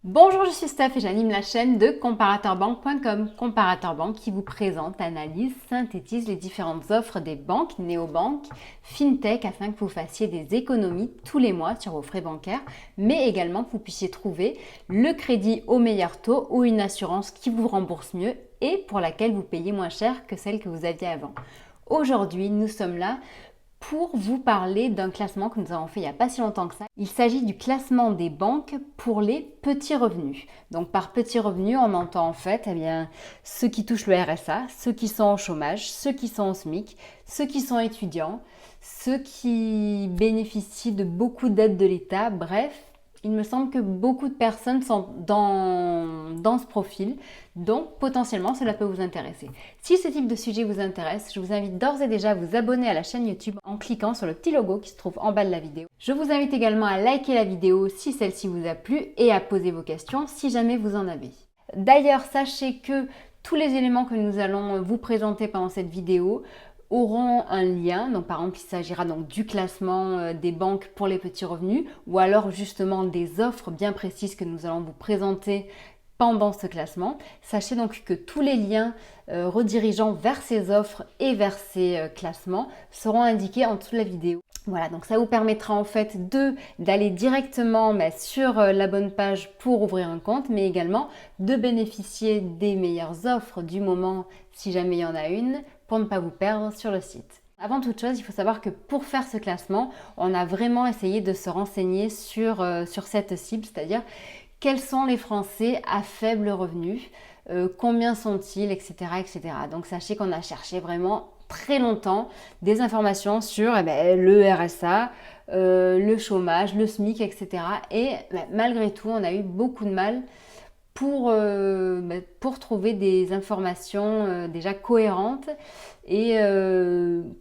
Bonjour, je suis Steph et j'anime la chaîne de comparateurbank.com. Comparateur Bank qui vous présente, analyse, synthétise les différentes offres des banques, néobanques, fintech afin que vous fassiez des économies tous les mois sur vos frais bancaires, mais également que vous puissiez trouver le crédit au meilleur taux ou une assurance qui vous rembourse mieux et pour laquelle vous payez moins cher que celle que vous aviez avant. Aujourd'hui, nous sommes là pour vous parler d'un classement que nous avons fait il n'y a pas si longtemps que ça. Il s'agit du classement des banques pour les petits revenus. Donc par petits revenus, on entend en fait ceux qui touchent le RSA, ceux qui sont au chômage, ceux qui sont au SMIC, ceux qui sont étudiants, ceux qui bénéficient de beaucoup d'aides de l'État, bref. Il me semble que beaucoup de personnes sont dans ce profil, donc potentiellement cela peut vous intéresser. Si ce type de sujet vous intéresse, je vous invite d'ores et déjà à vous abonner à la chaîne YouTube en cliquant sur le petit logo qui se trouve en bas de la vidéo. Je vous invite également à liker la vidéo si celle-ci vous a plu et à poser vos questions si jamais vous en avez. D'ailleurs, sachez que tous les éléments que nous allons vous présenter pendant cette vidéo auront un lien. Donc par exemple, il s'agira donc du classement des banques pour les petits revenus ou alors justement des offres bien précises que nous allons vous présenter pendant ce classement. Sachez donc que tous les liens redirigeant vers ces offres et vers ces classements seront indiqués en dessous de la vidéo. Voilà, donc ça vous permettra en fait d'aller directement sur la bonne page pour ouvrir un compte, mais également de bénéficier des meilleures offres du moment si jamais il y en a une, pour ne pas vous perdre sur le site. Avant toute chose, il faut savoir que pour faire ce classement, on a vraiment essayé de se renseigner sur cette cible, c'est-à-dire quels sont les Français à faible revenu, combien sont-ils, etc., etc. Donc sachez qu'on a cherché vraiment très longtemps des informations sur le RSA, le chômage, le SMIC, etc. Et malgré tout, on a eu beaucoup de mal pour trouver des informations déjà cohérentes et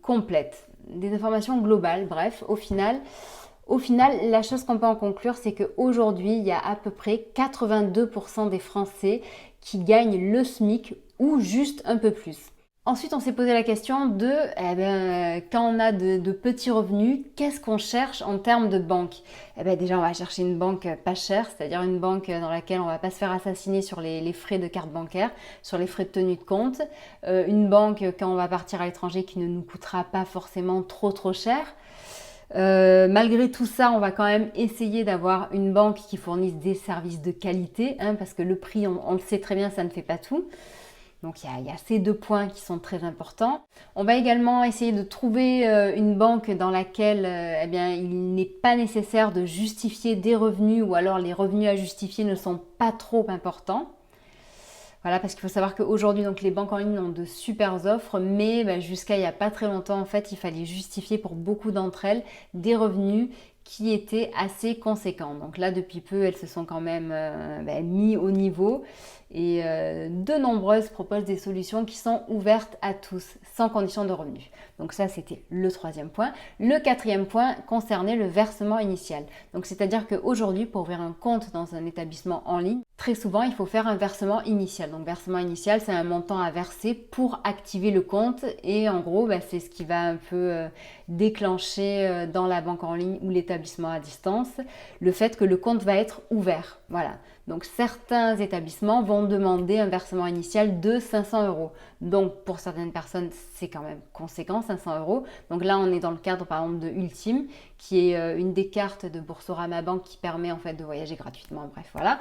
complètes, des informations globales. Bref, au final, la chose qu'on peut en conclure, c'est qu'aujourd'hui, il y a à peu près 82% des Français qui gagnent le SMIC ou juste un peu plus. Ensuite, on s'est posé la question de, quand on a de petits revenus, qu'est-ce qu'on cherche en termes de banque? Déjà, on va chercher une banque pas chère, c'est-à-dire une banque dans laquelle on ne va pas se faire assassiner sur les frais de carte bancaire, sur les frais de tenue de compte. Une banque, quand on va partir à l'étranger, qui ne nous coûtera pas forcément trop cher. Malgré tout ça, on va quand même essayer d'avoir une banque qui fournisse des services de qualité, parce que le prix, on le sait très bien, ça ne fait pas tout. Donc il y a ces deux points qui sont très importants. On va également essayer de trouver une banque dans laquelle il n'est pas nécessaire de justifier des revenus ou alors les revenus à justifier ne sont pas trop importants. Voilà, parce qu'il faut savoir qu'aujourd'hui, donc, les banques en ligne ont de super offres, mais jusqu'à il n'y a pas très longtemps, en fait, il fallait justifier pour beaucoup d'entre elles des revenus qui étaient assez conséquents. Donc là, depuis peu, elles se sont quand même mis au niveau et de nombreuses proposent des solutions qui sont ouvertes à tous, sans condition de revenus. Donc ça, c'était le troisième point. Le quatrième point concernait le versement initial. Donc c'est-à-dire qu'aujourd'hui, pour ouvrir un compte dans un établissement en ligne, très souvent, il faut faire un versement initial. Donc versement initial, c'est un montant à verser pour activer le compte et en gros, c'est ce qui va un peu déclencher dans la banque en ligne ou l'établissement à distance le fait que le compte va être ouvert. Voilà. Donc certains établissements vont demander un versement initial de 500 €. Donc pour certaines personnes, c'est quand même conséquent, 500 €. Donc là, on est dans le cadre par exemple de Ultime, qui est une des cartes de Boursorama Bank qui permet en fait de voyager gratuitement. Bref, voilà.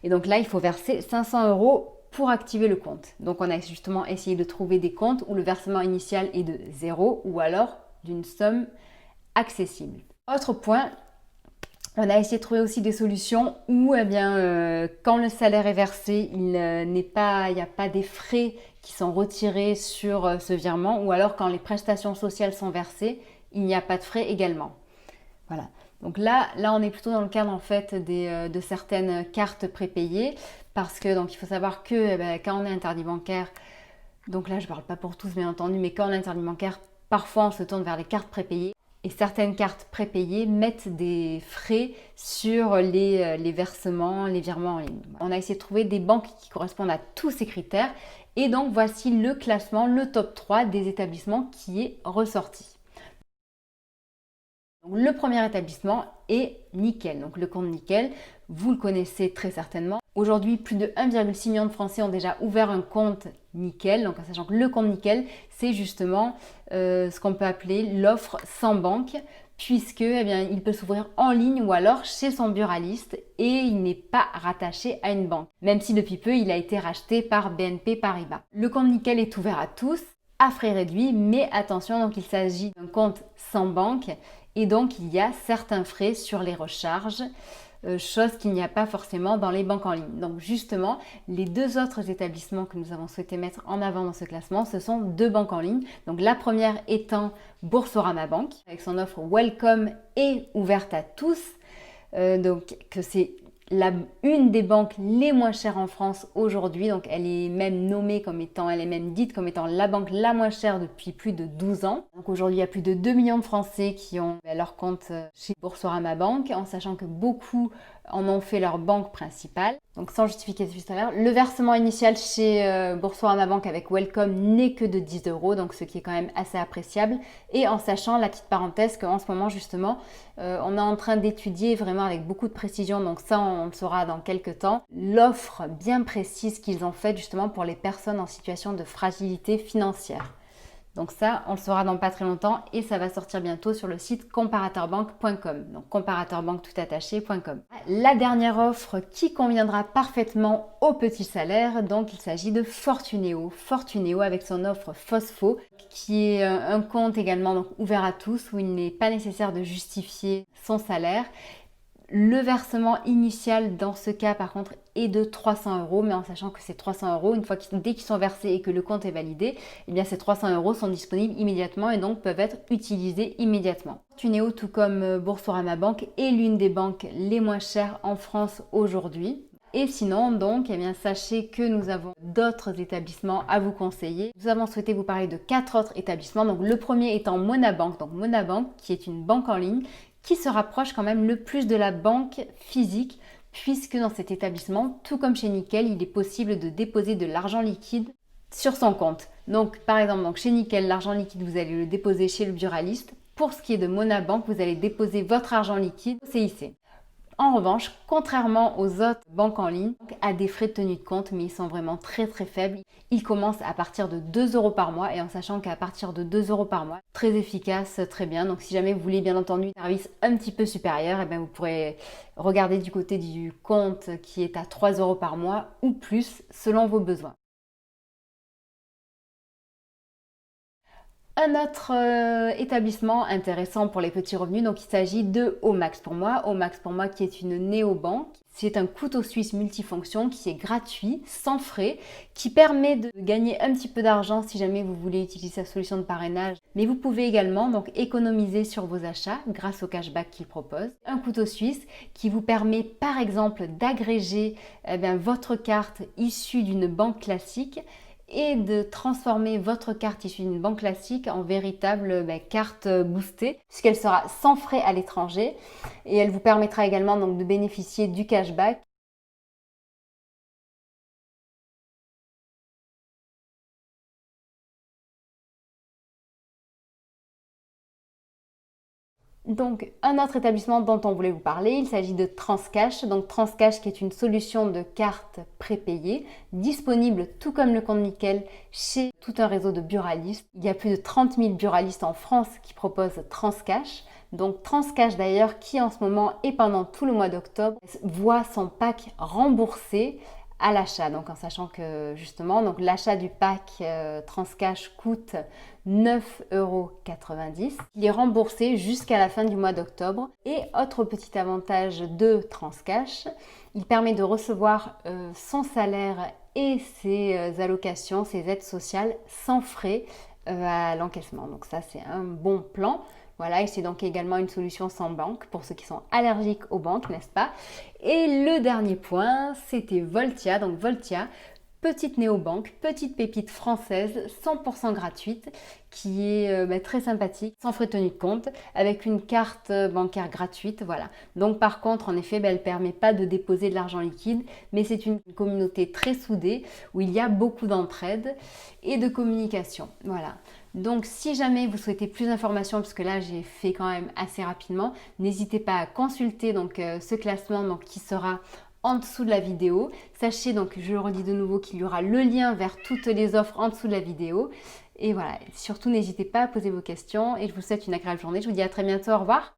Et donc là, il faut verser 500 € pour activer le compte. Donc on a justement essayé de trouver des comptes où le versement initial est de 0 ou alors d'une somme accessible. Autre point, on a essayé de trouver aussi des solutions où, quand le salaire est versé, il n'y a pas des frais qui sont retirés sur ce virement, ou alors quand les prestations sociales sont versées, il n'y a pas de frais également. Voilà. Donc là, on est plutôt dans le cadre en fait de certaines cartes prépayées, parce que donc il faut savoir que quand on est interdit bancaire, donc là je ne parle pas pour tous bien entendu, mais quand on est interdit bancaire, parfois on se tourne vers les cartes prépayées. Et certaines cartes prépayées mettent des frais sur les versements, les virements en ligne. On a essayé de trouver des banques qui correspondent à tous ces critères. Et donc voici le classement, le top 3 des établissements qui est ressorti. Le premier établissement est Nickel. Donc le compte Nickel, vous le connaissez très certainement. Aujourd'hui, plus de 1,6 million de Français ont déjà ouvert un compte Nickel. Donc en sachant que le compte Nickel, c'est justement ce qu'on peut appeler l'offre sans banque, puisque eh bien, il peut s'ouvrir en ligne ou alors chez son buraliste et il n'est pas rattaché à une banque, même si depuis peu il a été racheté par BNP Paribas. Le compte Nickel est ouvert à tous, à frais réduits, mais attention, donc il s'agit d'un compte sans banque et donc il y a certains frais sur les recharges, chose qu'il n'y a pas forcément dans les banques en ligne. Donc justement, les deux autres établissements que nous avons souhaité mettre en avant dans ce classement, ce sont deux banques en ligne. Donc la première étant Boursorama Bank, avec son offre Welcome et ouverte à tous. Donc que c'est une des banques les moins chères en France aujourd'hui, donc elle est même nommée comme étant, elle est même dite comme étant la banque la moins chère depuis plus de 12 ans. Donc aujourd'hui il y a plus de 2 millions de Français qui ont leur compte chez Boursorama Bank, en sachant que beaucoup en ont fait leur banque principale. Donc sans justificatif salaire, le versement initial chez Boursorama Bank avec Welcome n'est que de 10 €, donc ce qui est quand même assez appréciable. Et en sachant, la petite parenthèse, qu'en ce moment justement, on est en train d'étudier vraiment avec beaucoup de précision, donc ça on le saura dans quelques temps, l'offre bien précise qu'ils ont faite justement pour les personnes en situation de fragilité financière. Donc ça, on le saura dans pas très longtemps et ça va sortir bientôt sur le site comparateurbank.com. Donc comparateurbank.com. La dernière offre qui conviendra parfaitement aux petits salaires, donc il s'agit de Fortunéo. Fortunéo avec son offre Fosfo, qui est un compte également donc ouvert à tous, où il n'est pas nécessaire de justifier son salaire. Le versement initial dans ce cas par contre est de 300 €, mais en sachant que ces 300 €, une fois dès qu'ils sont versés et que le compte est validé, eh bien ces 300 € sont disponibles immédiatement et donc peuvent être utilisés immédiatement. Fortunéo, tout comme Boursorama Bank, est l'une des banques les moins chères en France aujourd'hui. Et sinon, donc, eh bien, sachez que nous avons d'autres établissements à vous conseiller. Nous avons souhaité vous parler de 4 autres établissements. Donc, le premier étant Monabank. Donc, Monabank, qui est une banque en ligne qui se rapproche quand même le plus de la banque physique, puisque dans cet établissement, tout comme chez Nickel, il est possible de déposer de l'argent liquide sur son compte. Donc, par exemple, chez Nickel, l'argent liquide, vous allez le déposer chez le buraliste. Pour ce qui est de Monabank, vous allez déposer votre argent liquide au CIC. En revanche, contrairement aux autres banques en ligne, à des frais de tenue de compte, mais ils sont vraiment très très faibles. Ils commencent à partir de 2 € par mois et en sachant qu'à partir de 2 € par mois, très efficace, très bien. Donc si jamais vous voulez bien entendu un service un petit peu supérieur, eh bien, vous pourrez regarder du côté du compte qui est à 3 € par mois ou plus selon vos besoins. Un autre établissement intéressant pour les petits revenus, donc il s'agit de Omax pour moi. Omax pour moi qui est une néobanque. C'est un couteau suisse multifonction qui est gratuit, sans frais, qui permet de gagner un petit peu d'argent si jamais vous voulez utiliser sa solution de parrainage. Mais vous pouvez également donc économiser sur vos achats grâce au cashback qu'il propose. Un couteau suisse qui vous permet par exemple d'agréger votre carte issue d'une banque classique et de transformer votre carte issue d'une banque classique en véritable carte boostée, puisqu'elle sera sans frais à l'étranger et elle vous permettra également donc de bénéficier du cashback. Donc, un autre établissement dont on voulait vous parler, il s'agit de Transcash. Donc, Transcash qui est une solution de carte prépayée, disponible tout comme le compte Nickel chez tout un réseau de buralistes. Il y a plus de 30 000 buralistes en France qui proposent Transcash. Donc, Transcash d'ailleurs, qui en ce moment et pendant tout le mois d'octobre, voit son pack remboursé à l'achat. Donc en sachant que justement donc l'achat du pack Transcash coûte 9,90 €. Il est remboursé jusqu'à la fin du mois d'octobre. Et autre petit avantage de Transcash, il permet de recevoir son salaire et ses allocations, ses aides sociales sans frais à l'encaissement. Donc ça c'est un bon plan. Voilà, et c'est donc également une solution sans banque pour ceux qui sont allergiques aux banques, n'est-ce pas? Et le dernier point, c'était Voltia. Donc Voltia, petite néobanque, petite pépite française, 100% gratuite, qui est très sympathique, sans frais de tenue de compte, avec une carte bancaire gratuite, voilà. Donc par contre, en effet, elle ne permet pas de déposer de l'argent liquide, mais c'est une communauté très soudée, où il y a beaucoup d'entraide et de communication, voilà. Donc si jamais vous souhaitez plus d'informations, parce que là j'ai fait quand même assez rapidement, n'hésitez pas à consulter donc ce classement donc, qui sera en dessous de la vidéo. Sachez donc, je le redis de nouveau, qu'il y aura le lien vers toutes les offres en dessous de la vidéo. Et voilà, surtout n'hésitez pas à poser vos questions et je vous souhaite une agréable journée. Je vous dis à très bientôt, au revoir.